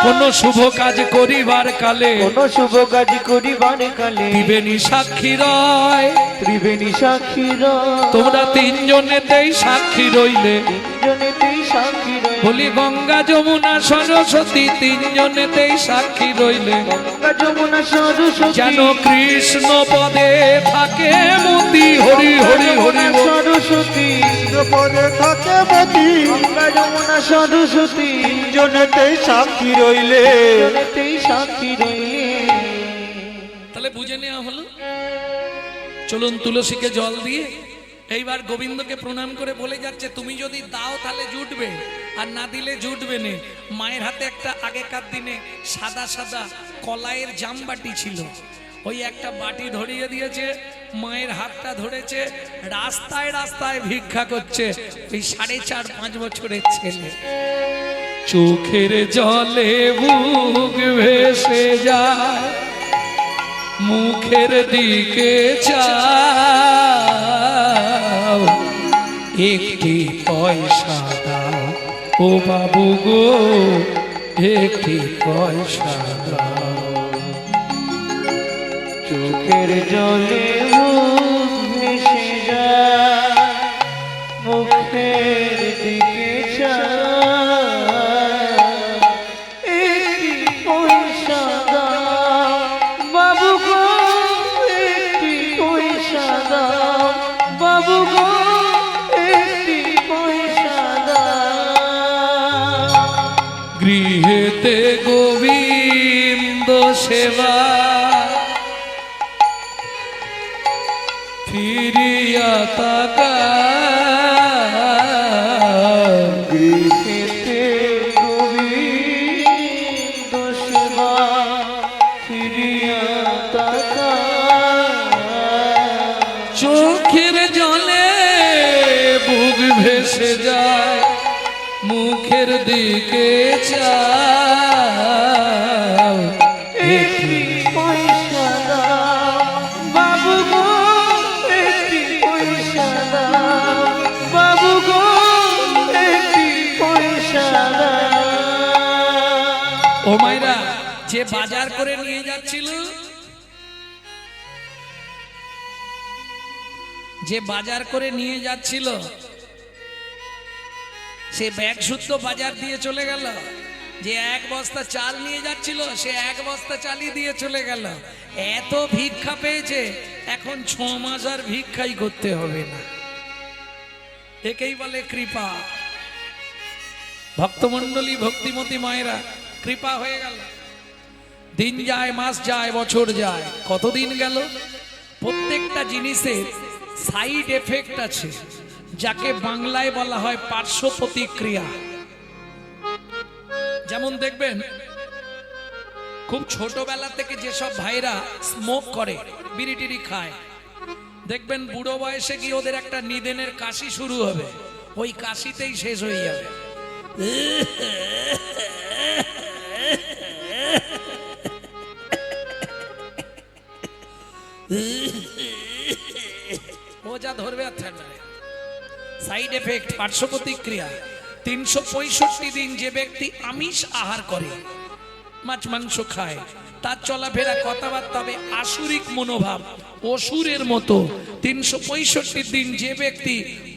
[SPEAKER 1] কোন শুভ কাজ করিবার কালে,
[SPEAKER 2] কোন শুভ কাজ করিবার কালে
[SPEAKER 1] ত্রিবেণী সাক্ষী রয়,
[SPEAKER 2] ত্রিবেণী সাক্ষী রয়।
[SPEAKER 1] তোমরা 3 জনেতেই সাক্ষী রইলে,
[SPEAKER 2] 3 জনেতেই সাক্ষী রয়।
[SPEAKER 1] বলি গঙ্গা যমুনা সরস্বতী তিনজনেতেই সাক্ষী রইলে
[SPEAKER 2] গঙ্গা যমুনা সরস্বতী
[SPEAKER 1] যেন কৃষ্ণ পদে থাকে মতি হরি হরি হরি বল।
[SPEAKER 2] সরস্বতী
[SPEAKER 3] পদে থাকে মতি
[SPEAKER 2] গঙ্গা যমুনা সরস্বতী
[SPEAKER 3] জনেতেই সাক্ষী রইলে
[SPEAKER 2] জনেতেই সাক্ষী রইলে।
[SPEAKER 1] তাহলে বুঝে নেওয়া হলো। চলুন তুলসীকে জল দিয়ে এইবার গোবিন্দকে প্রণাম করে বলে যাচ্ছে তুমি যদি দাও তাহলে জুটবে, আর না দিলে জুটবে না। মায়ের হাতে একটা আগেকার দিনে সাদা সাদা কলাইয়ের জামবাটি ছিল, ওই একটা বাটি ধরিয়ে দিয়েছে, মায়ের হাতটা ধরেছে, রাস্তায় রাস্তায় ভিক্ষা করছে ওই 4.5-5 বছরের ছেলে। চোখের জলে বুক ভেসে যায়, মুখের দিকে চাও, একটি পয়সা দাও ও বাবু গো, একটি পয়সা দাও।
[SPEAKER 2] চোখের জলে মুখ ভেসে যায়, মুখের দিকে চায়, একটি পয়সা দাও বাবু গো, একটি পয়সা দাও বাবু গো, একটি পয়সা দাও।
[SPEAKER 1] গৃহেতে গোবিন্দ সেবা ফিরিয়া তাকা,
[SPEAKER 2] গৃহেতে গোবিন্দ সেবা ফিরিয়া তাকা।
[SPEAKER 1] চোখের জলে বুক ভেসে যায়, মুখের দিকে চাও,
[SPEAKER 2] একটি পয়সা দাও বাবু গো, একটি পয়সা দাও বাবু গো, একটি পয়সা দাও।
[SPEAKER 1] ও মাইরা, যে বাজার করে নিয়ে যাচ্ছিল, যে বাজার করে নিয়ে যাচ্ছিল, সে ব্যাগ শুদ্ধ বাজার দিয়ে চলে গেল। যে 1 বস্তা চাল নিয়ে যাচ্ছিল, সে 1 বস্তা চালই দিয়ে চলে গেল। এত ভিক্ষা পেয়েছে, এখন 6 মাস আর ভিক্ষাই করতে হবে না। একেই বলে কৃপা। ভক্তমণ্ডলী, ভক্তিমতী মায়েরা, কৃপা হয়ে গেল। দিন যায়, মাস যায়, বছর যায়, কতদিন গেল। প্রত্যেকটা জিনিসের সাইড এফেক্ট আছে, যাকে বাংলায় বলা হয় পার্শ্ব প্রতিক্রিয়া। যেমন দেখবেন, খুব ছোটবেলা থেকে যেসব ভাইরা স্মোক করে, বিড়ি টিড়ি খায়, দেখবেন বুড়ো বয়সে গিয়ে ওদের একটা নিদেনের কাশি শুরু হবে, ওই কাশিতেই শেষ হয়ে যাবে। ও যা ধরবে আর থাকবে। সাইড এফেক্ট, পার্শ্ব প্রতিক্রিয়া। 365 দিন যে ব্যক্তি আমিষ আহার করে, মাছ মাংস খায়, তার চলাফেরা কথাবার্তা হবে আসুরিক মনোভাব, অসুরের মতো। 365 দিন যে ব্যক্তি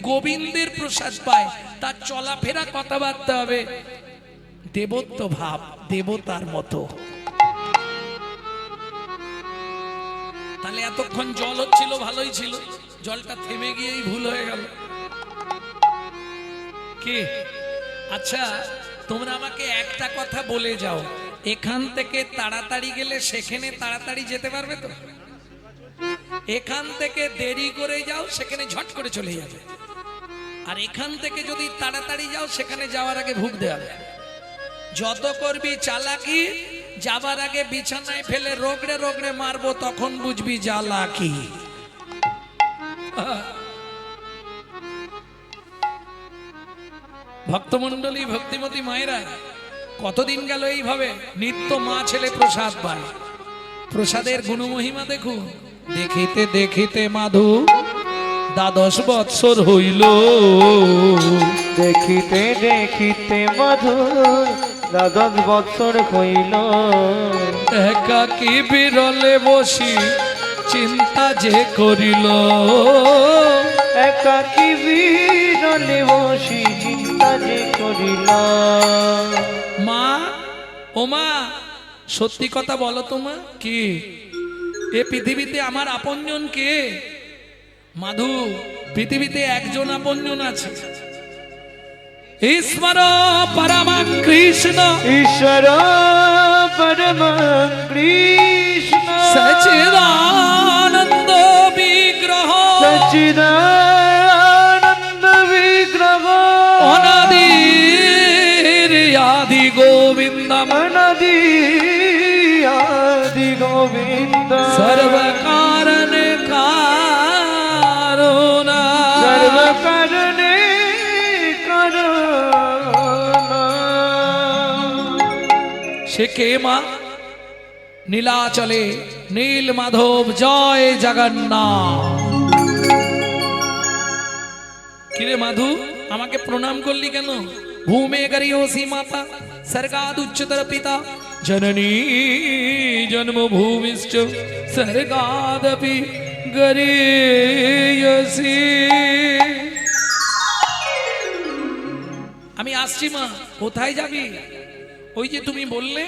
[SPEAKER 1] গোবিন্দের প্রসাদ পায়, তার চলাফেরা কথাবার্তা হবে দেবত্ব ভাব, দেবতার মতো। তাহলে এতক্ষণ জল হচ্ছিল, ভালোই ছিল, জলটা থেমে গিয়েই ভুল হয়ে গেল। কি? আচ্ছা, তোমরা আমাকে একটা কথা বলে যাও, এখান থেকে তাড়াতাড়ি গেলে সেখানে তাড়াতাড়ি যেতে পারবে তো? এখান থেকে দেরি করে যাও, সেখানে ঝট করে চলে যাবে। আর এখান থেকে যদি তাড়াতাড়ি যাও, সেখানে যাওয়ার আগে ভুগ দেবে। যত করবি চালাকি, যাবার আগে বিছানায় ফেলে রগড়ে রগড়ে মারবো, তখন বুঝবি জ্বালাকি। ভক্তমণ্ডলী, ভক্তিমতী মায়েরা, কতদিন গেল এইভাবে নিত্য মা ছেলে প্রসাদ পায়। প্রসাদের গুণমহিমা দেখুন। দেখিতে দেখিতে মাধু 12 বৎসর হইল,
[SPEAKER 2] দেখিতে দেখিতে মধুর 12 বৎসর হইল।
[SPEAKER 1] একাকী বিরলে বসি চিন্তা যে করিল,
[SPEAKER 2] একাকী বিরলে বসি চিন্তা আজি করিলাম।
[SPEAKER 1] মা, ও মা, সত্যি কথা বলো তো মা, কি এ পৃথিবীতে আমার আপনজন কে? মাধু, পৃথিবীতে একজন আপনজন আছে, ঈশ্বর পরমং কৃষ্ণ,
[SPEAKER 2] ঈশ্বর পরম কৃষ্ণ,
[SPEAKER 1] সচিদানন্দ বিগ্রহ,
[SPEAKER 2] সচিদানন্দ বিগ্রহ,
[SPEAKER 1] অনাদি আদি গোবিন্দম,
[SPEAKER 2] অনাদি আদি গোবিন্দ,
[SPEAKER 1] সর্বকারণ কারণ,
[SPEAKER 2] সর্বকারণে কারণ।
[SPEAKER 1] সে কে মা? নীলাচলে নীল মাধব, জয় জগন্নাথ। কিরে মাধু, আমাকে প্রণাম করলি কেন? ভূমে গরিয়সী মাতা, স্বর্গাদ উচ্চতর পিতা, জননী জন্মভূমিশ্চ স্বর্গাদপি গরিয়সী। আমি আসছি মা। কোথায় যাবি? ওই যে তুমি বললে